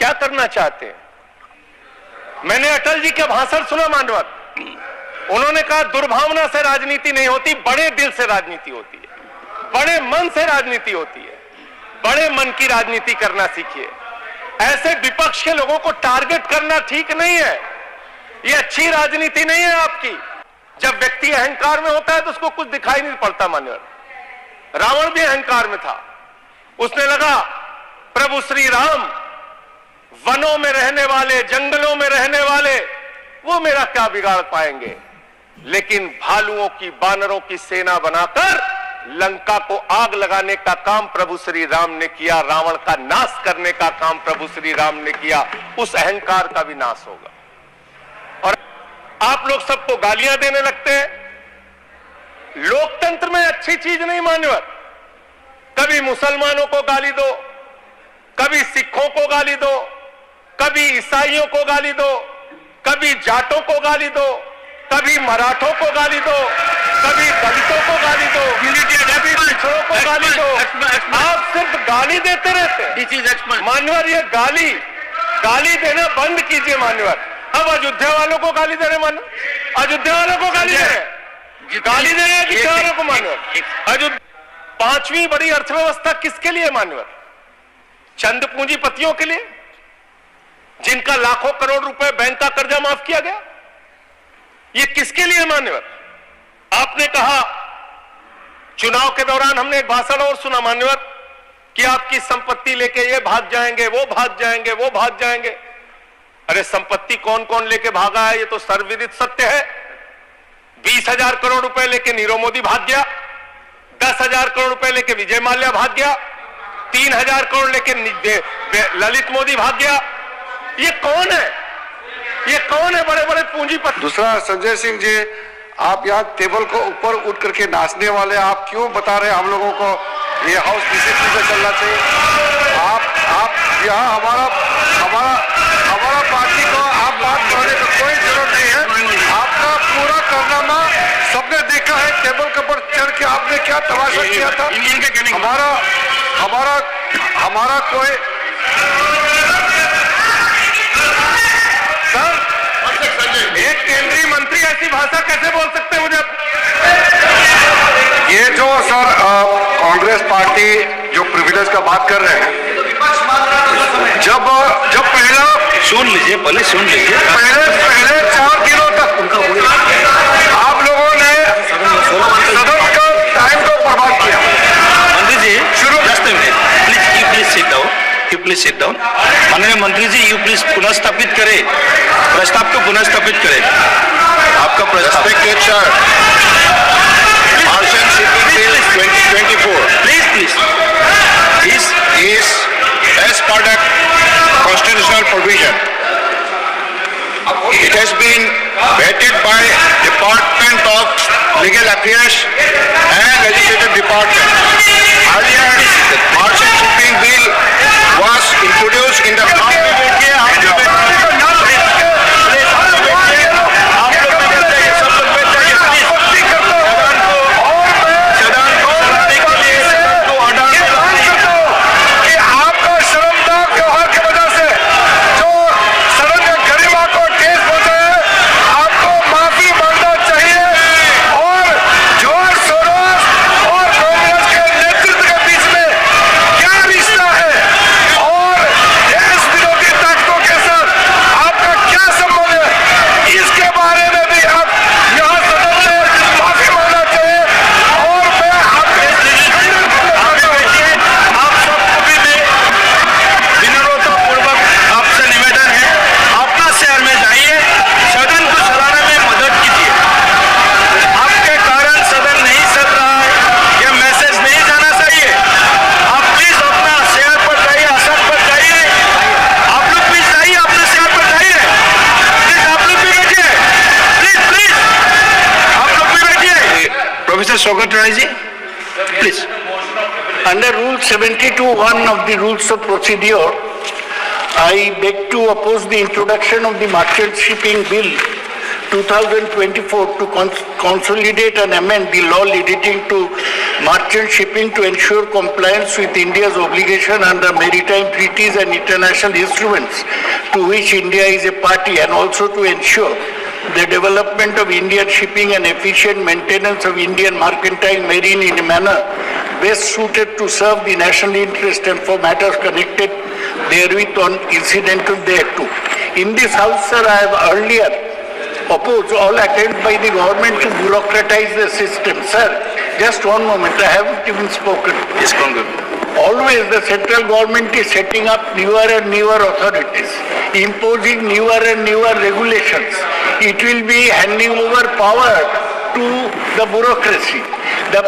क्या करना चाहते हैं? मैंने अटल जी के भाषण सुना मानवत, उन्होंने कहा दुर्भावना से राजनीति नहीं होती, बड़े दिल से राजनीति होती है, बड़े मन से राजनीति होती है, बड़े मन की राजनीति करना सीखिए। ऐसे विपक्ष के लोगों को टारगेट करना ठीक नहीं है, ये अच्छी राजनीति नहीं है आपकी। जब व्यक्ति अहंकार में होता है तो उसको कुछ दिखाई नहीं पड़ता। मान्यवर रावण भी अहंकार में था, उसने लगा प्रभु श्री राम वनों में रहने वाले, जंगलों में रहने वाले, वो मेरा क्या बिगाड़ पाएंगे। लेकिन भालुओं की, बानरों की सेना बनाकर लंका को आग लगाने का काम प्रभु श्री राम ने किया, रावण का नाश करने का काम प्रभु श्री राम ने किया। उस अहंकार का भी नाश होगा। और आप लोग सबको गालियां देने लगते हैं। लोकतंत्र में अच्छी चीज नहीं मान्यवर। कभी मुसलमानों को गाली दो, कभी सिखों को गाली दो, कभी ईसाइयों को गाली दो, कभी जाटों को गाली दो, कभी मराठों को गाली दो, कभी दलितों को गाली दो, कभी पिछड़ों को गाली दो। आप सिर्फ गाली देते रहते। मान्यवर ये गाली देना बंद कीजिए मान्यवर। अब अयोध्या वालों को गाली दे रहे मान्यवर, अयोध्या वालों को गाली दे रहे, गाली दे रहे अयोध्या वालों को मान्यवर। पांचवी बड़ी अर्थव्यवस्था किसके लिए मान्यवर? चंद पूंजीपतियों के लिए, जिनका लाखों करोड़ रुपए बैंक का कर्जा माफ किया गया। ये किसके लिए मान्यवर? आपने कहा चुनाव के दौरान, हमने एक भाषण और सुना मान्यवर कि आपकी संपत्ति लेके ये भाग जाएंगे, वो भाग जाएंगे, वो भाग जाएंगे। अरे संपत्ति कौन कौन लेके भागा है ये तो सर्वविदित सत्य है। 20,000 करोड़ रुपए लेके नीरव मोदी भाग गया, 10,000 करोड़ रुपए लेके विजय माल्या भाग गया, 3,000 करोड़ लेके ललित मोदी भाग गया। ये कौन है? ये कौन है बड़े बड़े पूंजीपति? दूसरा, संजय सिंह जी, आप यहाँ टेबल को ऊपर उठ करके नाचने वाले, आप क्यों बता रहे हैं हम लोगों को ये हाउस डिसिप्लिन से चलना चाहिए? आप यहाँ हमारा पार्टी को आप बात करने का कोई जरूरत नहीं है। आपका पूरा कारनामा सबने देखा है। टेबल के ऊपर चढ़ के आपने क्या तमाशा किया था। हमारा कोई एक केंद्रीय मंत्री ऐसी भाषा कैसे बोल सकते हैं? मुझे ये जो सर कांग्रेस पार्टी जो प्रिविलेज का बात कर रहे हैं, जब पहला सुन लीजिए, पहले सुन लीजिए। पहले 4 दिनों तक आप लोगों ने सदन का टाइम को बर्बाद किया। मंत्री जी शुरू, प्लीज सिट डाउन। माननीय मंत्री जी, यू प्लीज पुनर्स्थापित करें, प्रस्ताव को पुनर्स्थापित करें। आपका प्रस्ताव Marshan Shipping Bill 2024 please is as per the constitutional provision. It has been vetted by Department of Legal Affairs and Legislative Department. Earlier, Marshan Shipping Bill was introduced in the Sogat Rai ji, please. Under Rule 72(1) of the Rules of Procedure, I beg to oppose the introduction of the Merchant Shipping Bill 2024 to consolidate and amend the law relating to merchant shipping to ensure compliance with India's obligation under maritime treaties and international instruments to which India is a party, and also to ensure the development of Indian shipping and efficient maintenance of Indian mercantile marine in a manner best suited to serve the national interest and for matters connected therewith on incidental thereto. In this House, sir, I have earlier opposed all attempts by the government to bureaucratize the system. Sir, just one moment, I haven't even spoken. Yes, Congress. Always the central government is setting up newer and newer authorities, imposing newer and newer regulations. It will be handing over power to the bureaucracy. The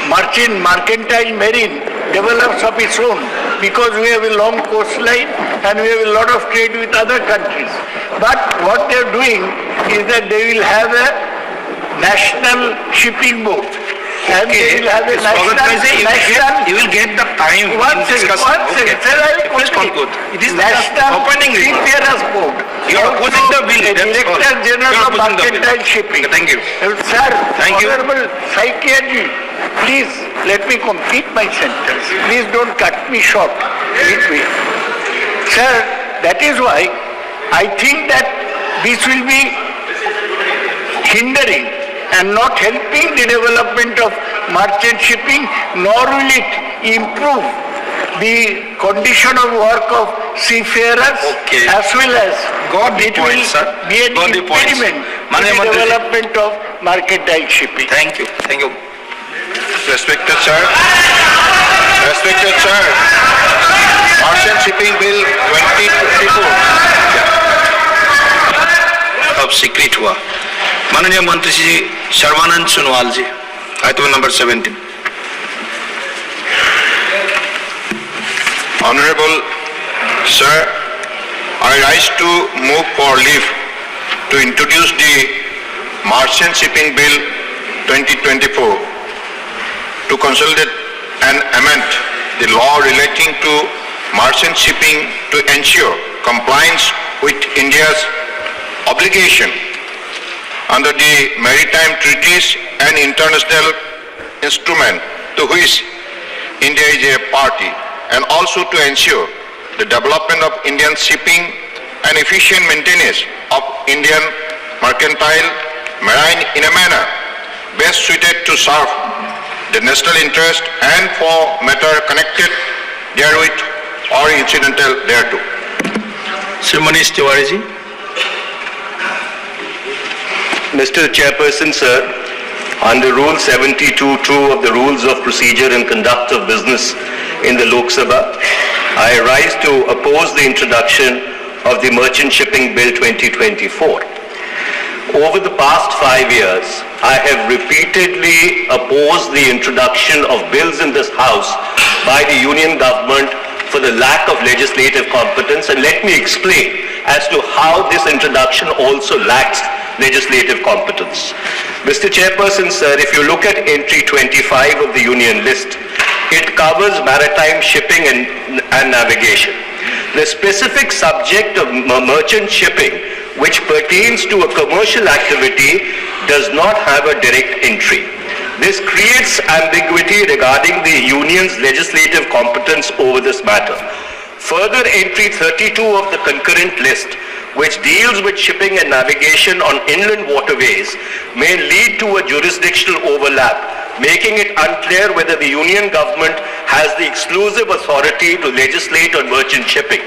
mercantile marine develops of its own because we have a long coastline and we have a lot of trade with other countries. But what they are doing is that they will have a national shipping board. And they will have a national, you will get the time. One second, sir, I will conclude. It is National opening Seafarers Board. You are opposing the bill. Director General of Mercantile Shipping. Thank you. Sir, Thank you. Honorable Saikiaji, please let me complete my sentence. Please don't cut me short. Midway. Sir, that is why I think that this will be hindering and not helping the development of merchant shipping, nor will it improve the condition of work of seafarers, Okay. as well as Got the it point, will sir. be an Got the points. impediment to Maanaya the Mantriji. development of mercantile shipping. Thank you. Thank you. Respected sir. Respected sir. Merchant Shipping Bill 2024. अब secret हुआ माननीय मंत्री जी सर्बानंद सोनोवाल जी item number 17 Honorable sir, I rise to move for leave to introduce the Merchant Shipping Bill 2024 to consolidate and amend the law relating to merchant shipping to ensure compliance with India's obligation under the maritime treaties and international instrument to which India is a party, and also to ensure the development of Indian shipping and efficient maintenance of Indian mercantile marine in a manner best suited to serve the national interest and for matter connected therewith or incidental thereto. Shri Manish Tiwari ji Mr. Chairperson, sir, under Rule 72(2) of the Rules of Procedure and Conduct of Business in the Lok Sabha, I rise to oppose the introduction of the Merchant Shipping Bill 2024. Over the past 5 years, I have repeatedly opposed the introduction of bills in this House by the Union government for the lack of legislative competence, and let me explain as to how this introduction also lacks legislative competence. Mr. Chairperson, sir, if you look at entry 25 of the Union list, it covers maritime shipping and navigation. The specific subject of merchant shipping, which pertains to a commercial activity, does not have a direct entry. This creates ambiguity regarding the Union's legislative competence over this matter. Further, entry 32 of the concurrent list, which deals with shipping and navigation on inland waterways, may lead to a jurisdictional overlap, making it unclear whether the Union government has the exclusive authority to legislate on merchant shipping.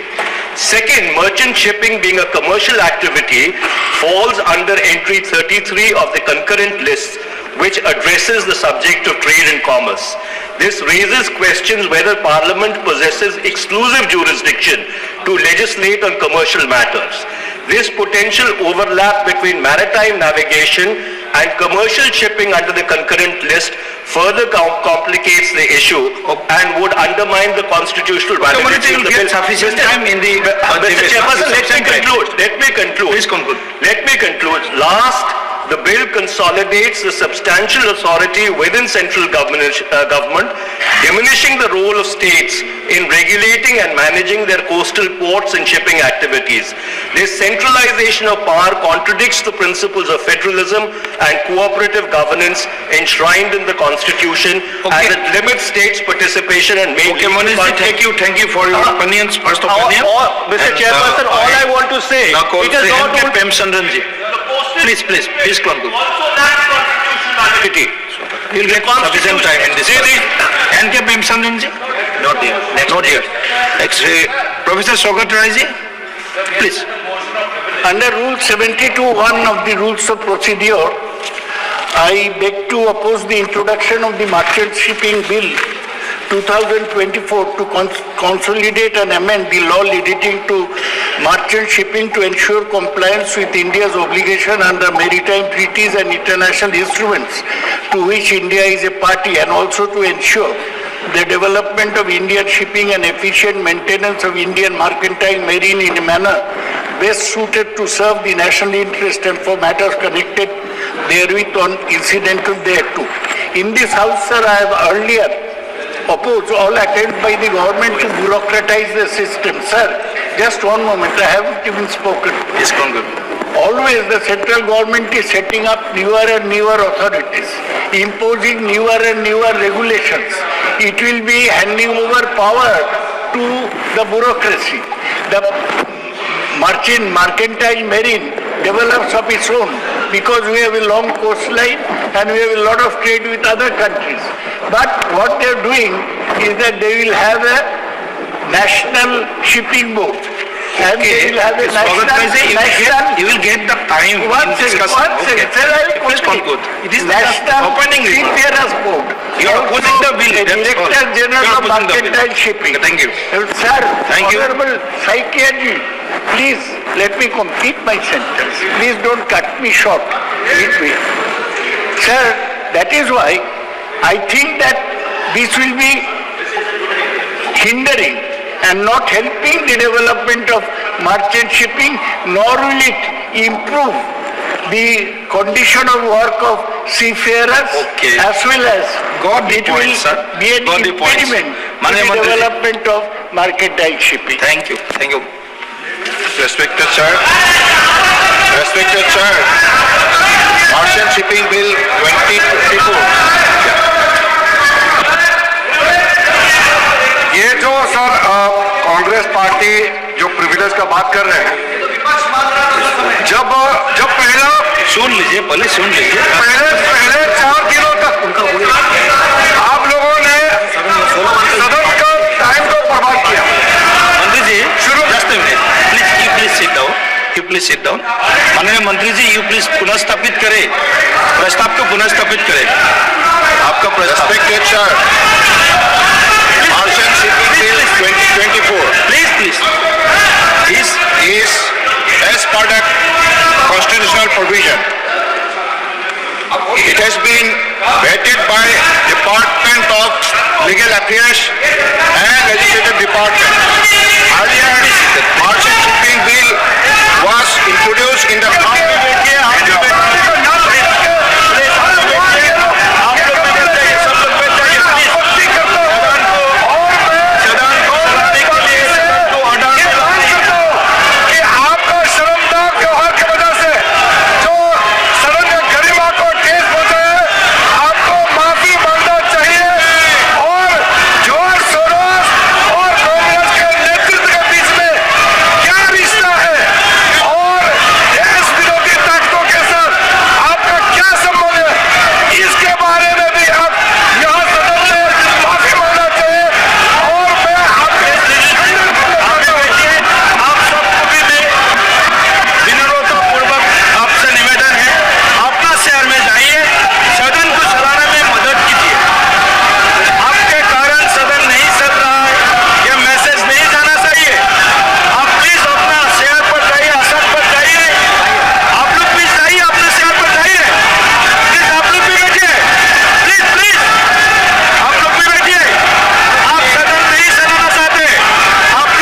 Second, merchant shipping, being a commercial activity, falls under entry 33 of the concurrent list, which addresses the subject of trade and commerce. This raises questions whether Parliament possesses exclusive jurisdiction to legislate on commercial matters. This potential overlap between maritime navigation and commercial shipping under the concurrent list further complicates the issue and would undermine the constitutional validity of the bill. sufficient time in the Mr. Chairperson, let me conclude. Please conclude. Let me conclude. The bill consolidates the substantial authority within central government, diminishing the role of states in regulating and managing their coastal ports and shipping activities. This centralization of power contradicts the principles of federalism and cooperative governance enshrined in the Constitution, Okay. and it limits states' participation and may Okay, Manish ji, thank you for your opinions, first opinion. Mr. And, Chairperson, all I want to say, Now call it is not N.K. only- Premchandran ji. Please conclude. You'll get sufficient time in this. N.K. Premchandran ji? Not here. Not here. Next, Professor Sogat Rai ji, please. Under Rule 72(1) of the Rules of Procedure, I beg to oppose the introduction of the Merchant Shipping Bill 2024 to consolidate and amend the law relating to merchant shipping to ensure compliance with India's obligation under maritime treaties and international instruments to which India is a party, and also to ensure the development of Indian shipping and efficient maintenance of Indian mercantile marine in a manner best suited to serve the national interest and for matters connected therewith on incidental thereto. In this House, sir, I have earlier opposed all attempts by the government to bureaucratize the system. Sir, just one moment, I haven't even spoken. Please conclude. Always the central government is setting up newer and newer authorities, imposing newer and newer regulations. It will be handing over power to the bureaucracy. The mercantile marine develops of its own because we have a long coastline and we have a lot of trade with other countries. But what they are doing is that they will have a national shipping board. And they will have a You will get the time in discussion. Okay. Please conclude. It is the National opening remark. Seafarers Board. You are opposing the bill. The That's all. Director General You are of opposing the bill. Mercantile Shipping. Okay, thank you. Sir, Thank you. Honorable Psychiatry, please let me complete my sentence. Please don't cut me short. Leave me. Sir, that is why I think that this will be hindering and not helping the development of merchant shipping, nor will it improve the condition of work of seafarers, Okay. as well as Got the it point, will sir. be an Got the points. impediment to Maanaya the Mantri ji. development of mercantile shipping. Thank you. Thank you. Respected sir. Respected sir. Merchant Shipping Bill 2024. ये जो sir Congress party जो privilege का बात कर रहे हैं, जब पहला सुन लीजिए, पहले सुन लीजिए. पहले 4 दिनों तक आप लोगों ने सदन का टाइम को बर्बाद किया. मंत्री जी, just a minute. Please sit down. You please sit down. माननीय मंत्री जी, you please पुनर्स्थापित करें. प्रस्ताव को पुनर्स्थापित करें. आपका प्रस्ताव. Respected sir. Merchant Shipping Bill 2024 Please. is as per the constitutional provision. It has been vetted by Department of Legal Affairs and Legislative Department.